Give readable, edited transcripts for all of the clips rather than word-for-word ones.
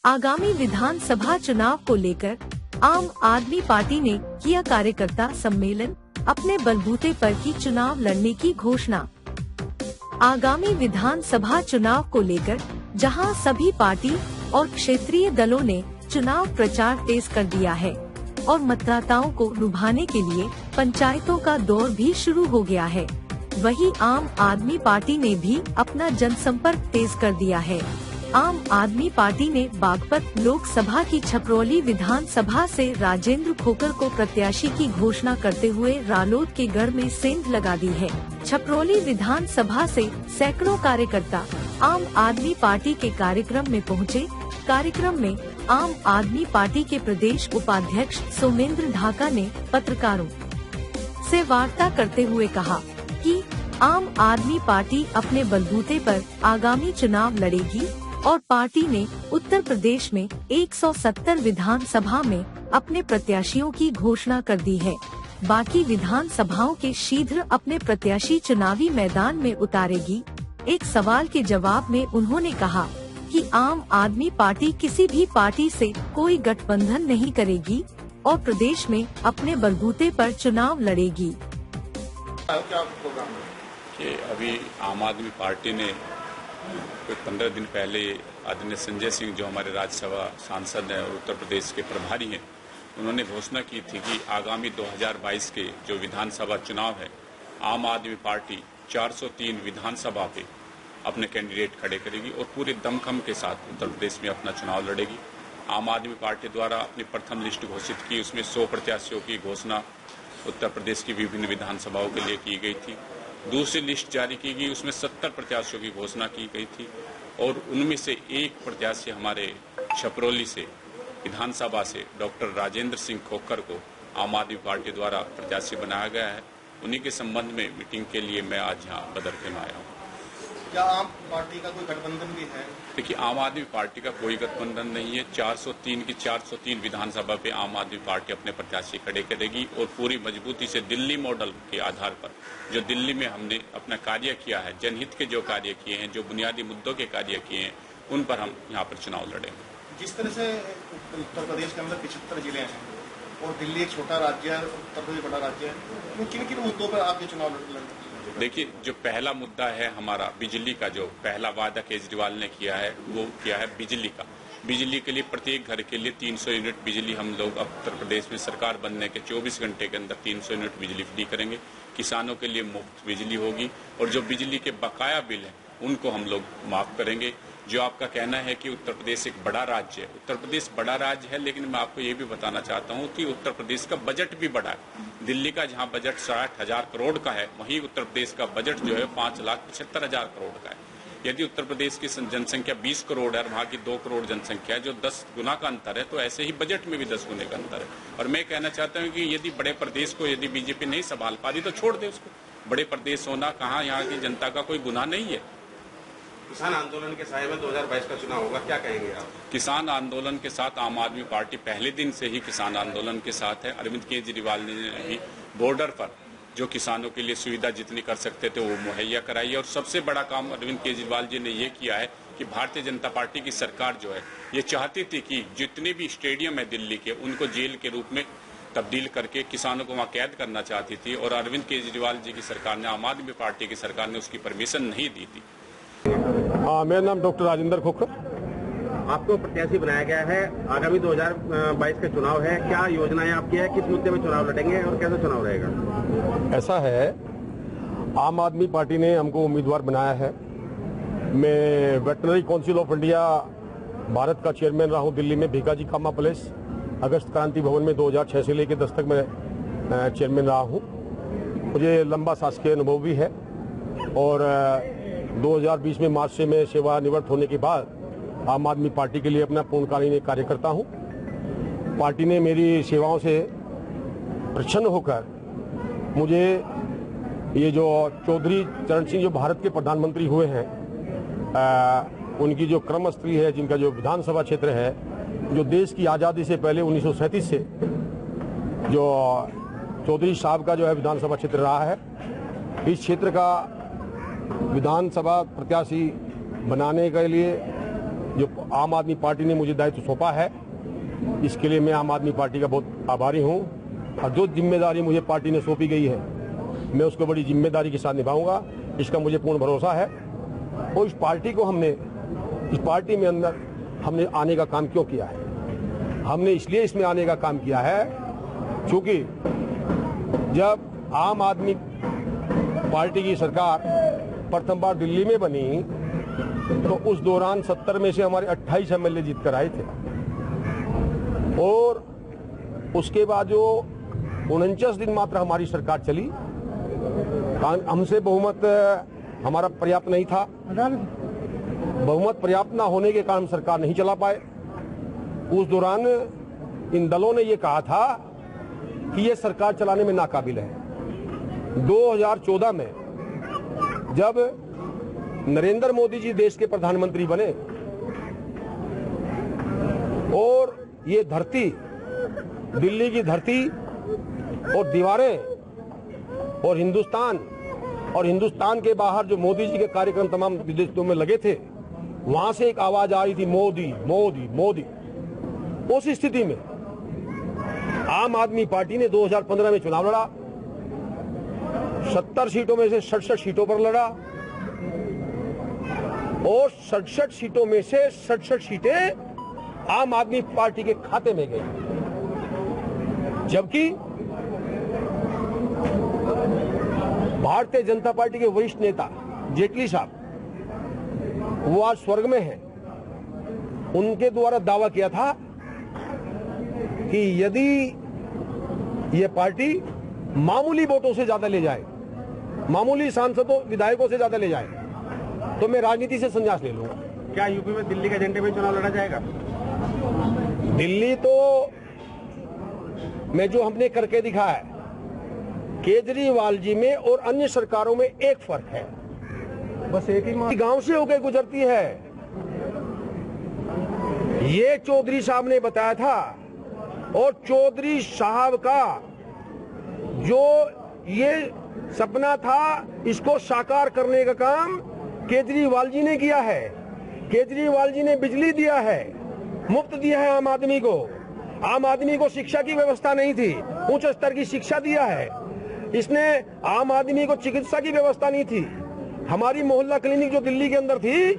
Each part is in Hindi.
आगामी विधानसभा चुनाव को लेकर आम आदमी पार्टी ने किया कार्यकर्ता सम्मेलन, अपने बलबूते पर की चुनाव लड़ने की घोषणा। आगामी विधानसभा चुनाव को लेकर जहां सभी पार्टी और क्षेत्रीय दलों ने चुनाव प्रचार तेज कर दिया है और मतदाताओं को लुभाने के लिए पंचायतों का दौर भी शुरू हो गया है, वहीं आम आदमी पार्टी ने भी अपना जनसंपर्क तेज कर दिया है। आम आदमी पार्टी ने बागपत लोकसभा की छपरौली विधानसभा से राजेंद्र खोकर को प्रत्याशी की घोषणा करते हुए रालोद के गढ़ में सेंध लगा दी है। छपरौली विधानसभा से सैकड़ों कार्यकर्ता आम आदमी पार्टी के कार्यक्रम में पहुंचे। कार्यक्रम में आम आदमी पार्टी के प्रदेश उपाध्यक्ष सोमेंद्र ढाका ने पत्रकारों से वार्ता करते हुए कहा कि आम आदमी पार्टी अपने बलबूते पर आगामी चुनाव लड़ेगी और पार्टी ने उत्तर प्रदेश में 170 विधानसभा में अपने प्रत्याशियों की घोषणा कर दी है। बाकी विधानसभाओं के शीघ्र अपने प्रत्याशी चुनावी मैदान में उतारेगी। एक सवाल के जवाब में उन्होंने कहा कि आम आदमी पार्टी किसी भी पार्टी से कोई गठबंधन नहीं करेगी और प्रदेश में अपने बलबूते पर चुनाव लड़ेगी। कि अभी आम आदमी पार्टी ने कोई 15 दिन पहले आदरणीय संजय सिंह, जो हमारे राज्यसभा सांसद हैं और उत्तर प्रदेश के प्रभारी हैं, उन्होंने घोषणा की थी कि आगामी 2022 के जो विधानसभा चुनाव है, आम आदमी पार्टी 403 विधानसभा पे अपने कैंडिडेट खड़े करेगी और पूरे दमखम के साथ उत्तर प्रदेश में अपना चुनाव लड़ेगी। आम आदमी पार्टी द्वारा अपनी प्रथम लिस्ट घोषित की, उसमें 100 प्रत्याशियों की घोषणा उत्तर प्रदेश की विभिन्न विधानसभाओं के लिए की गई थी। दूसरी लिस्ट जारी की गई, उसमें 70 प्रत्याशियों की घोषणा की गई थी और उनमें से एक प्रत्याशी हमारे छपरौली से विधानसभा से डॉक्टर राजेंद्र सिंह खोकर को आम आदमी पार्टी द्वारा प्रत्याशी बनाया गया है। उन्हीं के संबंध में मीटिंग के लिए मैं आज यहाँ बदरखे में आया हूँ। क्या आम पार्टी का कोई गठबंधन भी है? देखिए, आम आदमी पार्टी का कोई गठबंधन नहीं है। 403 विधानसभा पे आम आदमी पार्टी अपने प्रत्याशी खड़े करेगी और पूरी मजबूती से दिल्ली मॉडल के आधार पर, जो दिल्ली में हमने अपना कार्य किया है, जनहित के जो कार्य किए हैं, जो बुनियादी मुद्दों के कार्य किए हैं, उन पर हम यहाँ पर चुनाव लड़ेंगे। जिस तरह से उत्तर प्रदेश के अंदर 75 जिले हैं और दिल्ली एक छोटा राज्य है, उत्तर प्रदेश बड़ा राज्य है, तो किन किन मुद्दों पर आप ये चुनाव लड़ेंगे? देखिए, जो पहला मुद्दा है हमारा बिजली का, जो पहला वादा केजरीवाल ने किया है वो किया है बिजली का। बिजली के लिए प्रत्येक घर के लिए 300 यूनिट बिजली हम लोग अब उत्तर प्रदेश में सरकार बनने के 24 घंटे के अंदर 300 यूनिट बिजली फ्री करेंगे। किसानों के लिए मुफ्त बिजली होगी और जो बिजली के बकाया बिल है उनको हम लोग माफ करेंगे। जो आपका कहना है कि उत्तर प्रदेश एक बड़ा राज्य है, उत्तर प्रदेश बड़ा राज्य है, लेकिन मैं आपको ये भी बताना चाहता हूँ कि उत्तर प्रदेश का बजट भी बड़ा है। दिल्ली का जहाँ बजट 60,000 करोड़ का है, वहीं उत्तर प्रदेश का बजट जो है 5,75,000 करोड़ का है। यदि उत्तर प्रदेश की जनसंख्या 20 करोड़ है और वहाँ की 2 करोड़ जनसंख्या है, जो 10 गुना का अंतर है, तो ऐसे ही बजट में भी 10 गुने का अंतर है। और मैं कहना चाहता हूँ कि यदि बड़े प्रदेश को यदि बीजेपी नहीं संभाल पा रही तो छोड़ दे उसको। बड़े प्रदेश होना कहाँ यहाँ की जनता का कोई गुनाह नहीं है। किसान आंदोलन के साय में 2022 का चुनाव होगा, क्या कहेंगे आप? किसान आंदोलन के साथ आम आदमी पार्टी पहले दिन से ही किसान आंदोलन के साथ है। अरविंद केजरीवाल ने भी बॉर्डर पर जो किसानों के लिए सुविधा जितनी कर सकते थे वो मुहैया कराई है और सबसे बड़ा काम अरविंद केजरीवाल जी ने ये किया है कि भारतीय जनता पार्टी की सरकार जो है ये चाहती थी कि जितने भी स्टेडियम है दिल्ली के, उनको जेल के रूप में तब्दील करके किसानों को वहाँ कैद करना चाहती थी और अरविंद केजरीवाल जी की सरकार ने, आम आदमी पार्टी की सरकार ने उसकी परमिशन नहीं दी थी। मेरा नाम डॉक्टर राजेंद्र खोकर। आपको प्रत्याशी बनाया गया है। आगामी 2022 का चुनाव है, क्या योजनाएं आपकी है? किस मुद्दे में चुनाव लड़ेंगे और कैसे चुनाव रहेगा? ऐसा है, आम आदमी पार्टी ने हमको उम्मीदवार बनाया है। मैं veterinary council of India Bharat का चेयरमैन रहा हूँ दिल्ली में, भीकाजी कामा पैलेस, अगस्त क्रांति भवन में 2006 से लेकर 10 तक मैं चेयरमैन रहा हूँ। मुझे लंबा शासकीय अनुभव भी है और 2020 में मार्च से मैं सेवानिवृत्त होने के बाद आम आदमी पार्टी के लिए अपना पूर्णकालीन कार्यकर्ता हूं। पार्टी ने मेरी सेवाओं से प्रसन्न होकर मुझे ये जो चौधरी चरण सिंह जो भारत के प्रधानमंत्री हुए हैं, उनकी जो क्रमस्थली है, जिनका जो विधानसभा क्षेत्र है, जो देश की आज़ादी से पहले 1937 से जो चौधरी साहब का जो है विधानसभा क्षेत्र रहा है, इस क्षेत्र का विधानसभा प्रत्याशी बनाने के लिए जो आम आदमी पार्टी ने मुझे दायित्व सौंपा है, इसके लिए मैं आम आदमी पार्टी का बहुत आभारी हूं। और जो जिम्मेदारी मुझे पार्टी ने सौंपी गई है, मैं उसको बड़ी जिम्मेदारी के साथ निभाऊंगा, इसका मुझे पूर्ण भरोसा है। और इस पार्टी में अंदर हमने आने का काम क्यों किया है? हमने इसलिए इसमें आने का काम किया है क्योंकि जब आम आदमी पार्टी की सरकार प्रथम बार दिल्ली में बनी तो उस दौरान 70 में से हमारे 28 एमएलए जीत कर आए थे, और उसके बाद जो 49 दिन मात्र हमारी सरकार चली, हमसे बहुमत हमारा पर्याप्त नहीं था। बहुमत पर्याप्त न होने के कारण सरकार नहीं चला पाए। उस दौरान इन दलों ने ये कहा था कि ये सरकार चलाने में नाकाबिल है। 2014 में जब नरेंद्र मोदी जी देश के प्रधानमंत्री बने और ये धरती, दिल्ली की धरती और दीवारें और हिंदुस्तान के बाहर जो मोदी जी के कार्यक्रम तमाम विदेशों में लगे थे, वहां से एक आवाज आ रही थी, मोदी मोदी मोदी। उस स्थिति में आम आदमी पार्टी ने 2015 में चुनाव लड़ा, 70 सीटों में से 67 सीटों पर लड़ा, और 67 सीटों में से 67 सीटें आम आदमी पार्टी के खाते में गई। जबकि भारतीय जनता पार्टी के वरिष्ठ नेता जेटली साहब, वो आज स्वर्ग में हैं, उनके द्वारा दावा किया था कि यदि ये पार्टी मामूली वोटों से ज्यादा ले जाए, मामूली सांसदों विधायकों से ज्यादा ले जाए, तो मैं राजनीति से संन्यास ले लूंगा। क्या यूपी में दिल्ली के एजेंडे में चुनाव लड़ा जाएगा? दिल्ली तो में जो हमने करके दिखा है, केजरीवाल जी में और अन्य सरकारों में एक फर्क है, बस एक ही गांव से होकर गुजरती है। ये चौधरी साहब ने बताया था, और चौधरी साहब का जो ये सपना था, इसको साकार करने का काम केजरीवाल जी ने किया है। केजरीवाल जी ने बिजली दिया है, मुफ्त दिया है आम आदमी को। आम आदमी को शिक्षा की व्यवस्था नहीं थी, उच्च स्तर की शिक्षा दिया है इसने। आम आदमी को चिकित्सा की व्यवस्था नहीं थी। हमारी मोहल्ला क्लिनिक जो दिल्ली के अंदर थी,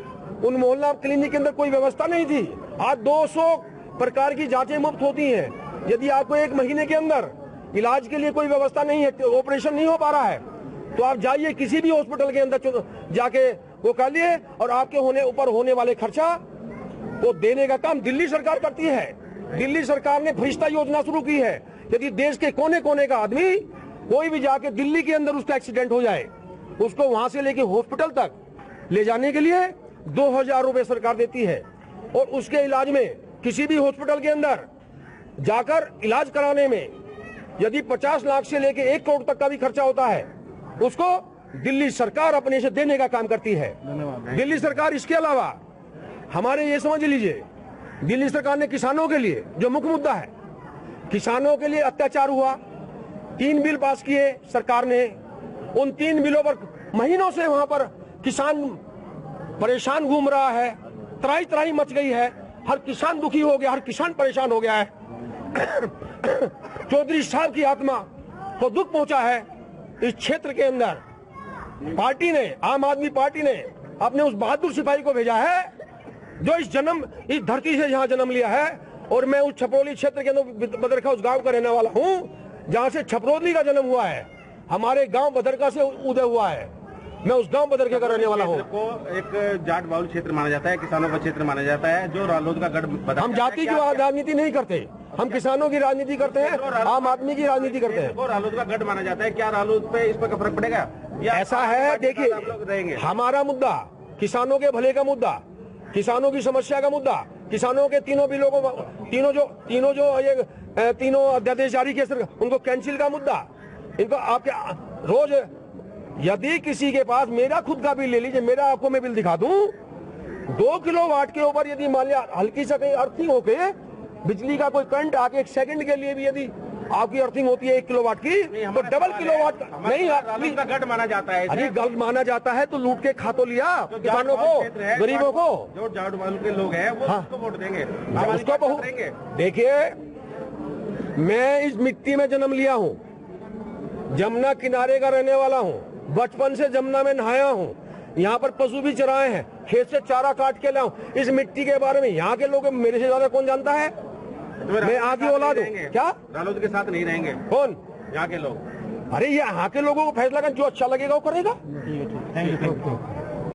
उन मोहल्ला क्लिनिक के अंदर कोई व्यवस्था नहीं थी। आज 200 प्रकार की जांचें मुफ्त होती हैं। यदि आपको 1 महीने के अंदर इलाज के लिए कोई व्यवस्था नहीं है, ऑपरेशन नहीं हो पा रहा है, तो आप जाइए किसी भी हॉस्पिटल के अंदर जाके वो कर लिए, और आपके ऊपर होने वाले खर्चा वो देने का काम दिल्ली सरकार करती है। दिल्ली सरकार ने फरिश्ता योजना शुरू की है। यदि देश के कोने कोने का आदमी कोई भी जाके दिल्ली के अंदर उसका एक्सीडेंट हो जाए, उसको वहां से लेके हॉस्पिटल तक ले जाने के लिए 2000 रुपए सरकार देती है। और उसके इलाज में किसी भी हॉस्पिटल के अंदर जाकर इलाज कराने में यदि 50 लाख से लेके 1 करोड़ तक का भी खर्चा होता है, उसको दिल्ली सरकार अपने से देने का काम करती है। दिल्ली सरकार, इसके अलावा हमारे ये समझ लीजिए, दिल्ली सरकार ने किसानों के लिए जो मुख्य मुद्दा है, किसानों के लिए अत्याचार हुआ, 3 बिल पास किए सरकार ने। उन 3 बिलों पर महीनों से वहां पर किसान परेशान घूम रहा है, त्राही त्राही मच गई है, हर किसान दुखी हो गया, हर किसान परेशान हो गया है। चौधरी साहब की आत्मा को दुख पहुंचा है। इस क्षेत्र के अंदर पार्टी ने, आम आदमी पार्टी ने अपने उस बहादुर सिपाही को भेजा है जो इस धरती से जहां जन्म लिया है। और मैं उस छपरौली क्षेत्र के अंदर बदरखा उस गांव का रहने वाला हूं जहां से छपरौली का जन्म हुआ है। हमारे गांव बदरका से उदय हुआ है। मैं उस गांव बदरके का रहने वाला हूं। को एक जाट बाहुल क्षेत्र माना जाता है, किसानों का क्षेत्र माना जाता है, जो रालोद का गढ़। हम जाति की राजनीति नहीं करते, हम किसानों की राजनीति करते हैं, आम आदमी की राजनीति करते हैं। रालोद का गढ़ माना जाता है, क्या रालोद पे इस पर फर्क पड़ेगा? ऐसा है, देखिए हमारा मुद्दा किसानों के भले का मुद्दा, किसानों की समस्या का मुद्दा, किसानों के तीनों बिलों को, तीनों अध्यादेश जारी किए उनको कैंसिल का मुद्दा, इनको आपके रोज यदि किसी के पास, मेरा खुद का बिल ले लीजिए, मेरा आपको मैं बिल दिखा दूं, 2 किलोवाट के ऊपर यदि मान लिया हल्की से कहीं अर्थिंग होके बिजली का कोई करंट आके 1 सेकंड के लिए भी यदि आपकी अर्थिंग होती है 1 किलोवाट की, तो डबल किलोवाट नहीं रालोद का गढ़ माना जाता है। अरे गलत माना जाता है तो लूट के खा तो लिया किसानों को, गरीबों को। जो जाट वालों के लोग हैं वो उसको वोट देंगे, उसको बहुत देखिए, मैं इस मिट्टी में जन्म लिया हूँ, जमुना किनारे का रहने वाला हूँ, बचपन से जमुना में नहाया हूँ, यहाँ पर पशु भी चराए हैं, खेत से चारा काट के लाऊं। इस मिट्टी के बारे में यहाँ के लोग मेरे से ज्यादा कौन जानता है? मैं आगे औलाद हूँ। क्या रालोद के साथ नहीं रहेंगे? कौन? यहाँ के लोग। अरे ये यहाँ के लोगों को फैसला कर, जो अच्छा लगेगा वो करेगा। Thank you.